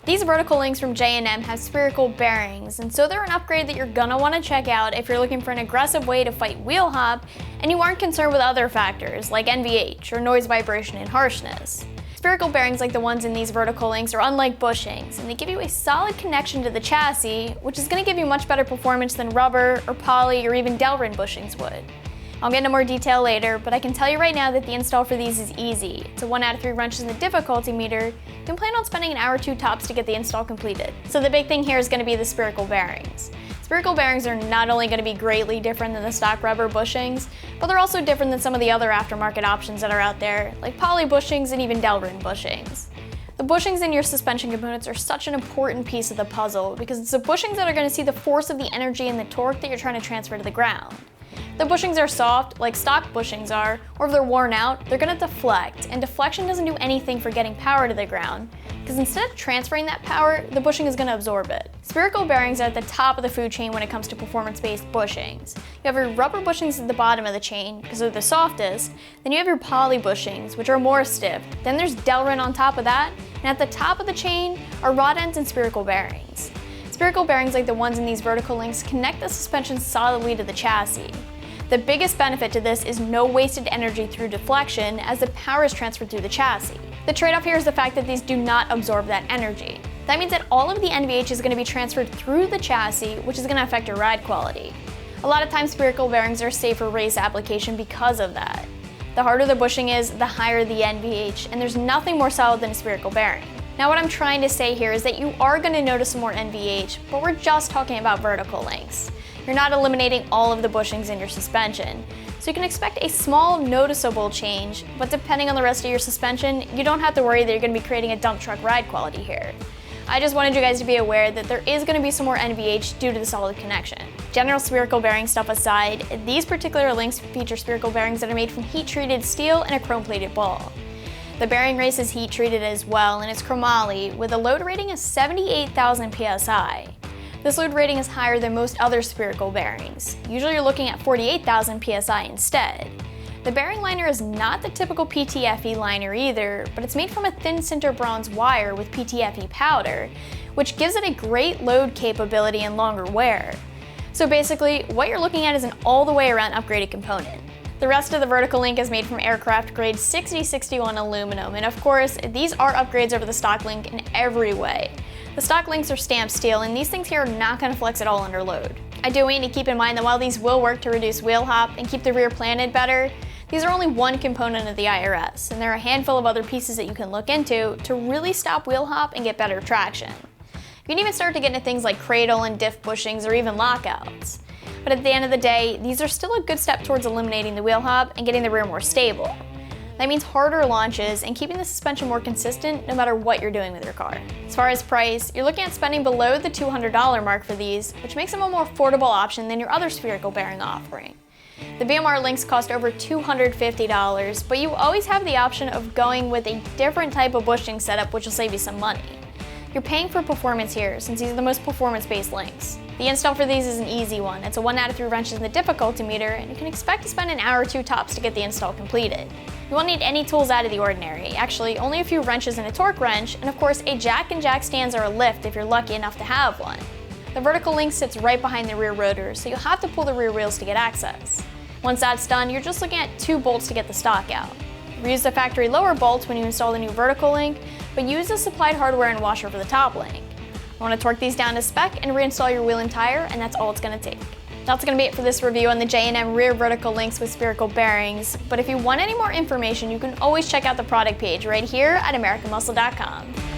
These vertical links from J&M have spherical bearings, and so they're an upgrade that you're gonna want to check out if you're looking for an aggressive way to fight wheel hop and you aren't concerned with other factors like NVH or noise vibration and harshness. Spherical bearings like the ones in these vertical links are unlike bushings, and they give you a solid connection to the chassis, which is going to give you much better performance than rubber or poly or even delrin bushings would. I'll get into more detail later, but I can tell you right now that the install for these is easy. It's a 1 out of 3 wrenches in the difficulty meter. You can plan on spending an hour or two tops to get the install completed. So the big thing here is going to be the spherical bearings. Spherical bearings are not only going to be greatly different than the stock rubber bushings, but they're also different than some of the other aftermarket options that are out there, like poly bushings and even delrin bushings. The bushings in your suspension components are such an important piece of the puzzle because it's the bushings that are going to see the force of the energy and the torque that you're trying to transfer to the ground. If the bushings are soft, like stock bushings are, or if they're worn out, they're going to deflect, and deflection doesn't do anything for getting power to the ground, because instead of transferring that power, the bushing is going to absorb it. Spherical bearings are at the top of the food chain when it comes to performance-based bushings. You have your rubber bushings at the bottom of the chain, because they're the softest, then you have your poly bushings, which are more stiff, then there's delrin on top of that, and at the top of the chain are rod ends and spherical bearings. Spherical bearings like the ones in these vertical links connect the suspension solidly to the chassis. The biggest benefit to this is no wasted energy through deflection as the power is transferred through the chassis. The trade-off here is the fact that these do not absorb that energy. That means that all of the NVH is going to be transferred through the chassis, which is going to affect your ride quality. A lot of times spherical bearings are safe for race application because of that. The harder the bushing is, the higher the NVH, and there's nothing more solid than a spherical bearing. Now what I'm trying to say here is that you are going to notice some more NVH, but we're just talking about vertical links. You're not eliminating all of the bushings in your suspension. So you can expect a small, noticeable change, but depending on the rest of your suspension, you don't have to worry that you're going to be creating a dump truck ride quality here. I just wanted you guys to be aware that there is going to be some more NVH due to the solid connection. General spherical bearing stuff aside, these particular links feature spherical bearings that are made from heat-treated steel and a chrome-plated ball. The bearing race is heat-treated as well, and it's chromoly with a load rating of 78,000 PSI. This load rating is higher than most other spherical bearings. Usually you're looking at 48,000 PSI instead. The bearing liner is not the typical PTFE liner either, but it's made from a thin sinter bronze wire with PTFE powder, which gives it a great load capability and longer wear. So basically, what you're looking at is an all-the-way around upgraded component. The rest of the vertical link is made from aircraft grade 6061 aluminum, and of course, these are upgrades over the stock link in every way. The stock links are stamped steel, and these things here are not going to flex at all under load. I do want you to keep in mind that while these will work to reduce wheel hop and keep the rear planted better, these are only one component of the IRS, and there are a handful of other pieces that you can look into to really stop wheel hop and get better traction. You can even start to get into things like cradle and diff bushings or even lockouts. But at the end of the day, these are still a good step towards eliminating the wheel hop and getting the rear more stable. That means harder launches and keeping the suspension more consistent no matter what you're doing with your car. As far as price, you're looking at spending below the $200 mark for these, which makes them a more affordable option than your other spherical bearing offering. The BMR links cost over $250, but you always have the option of going with a different type of bushing setup, which will save you some money. You're paying for performance here, since these are the most performance-based links. The install for these is an easy one. It's a 1 out of 3 wrenches in the difficulty meter, and you can expect to spend an hour or two tops to get the install completed. You won't need any tools out of the ordinary. Actually, only a few wrenches and a torque wrench, and of course a jack and jack stands or a lift if you're lucky enough to have one. The vertical link sits right behind the rear rotor, so you'll have to pull the rear wheels to get access. Once that's done, you're just looking at 2 bolts to get the stock out. Reuse the factory lower bolts when you install the new vertical link, but use the supplied hardware and washer for the top link. You want to torque these down to spec and reinstall your wheel and tire, and that's all it's going to take. That's going to be it for this review on the J&M Rear Vertical Links with spherical bearings, but if you want any more information, you can always check out the product page right here at AmericanMuscle.com.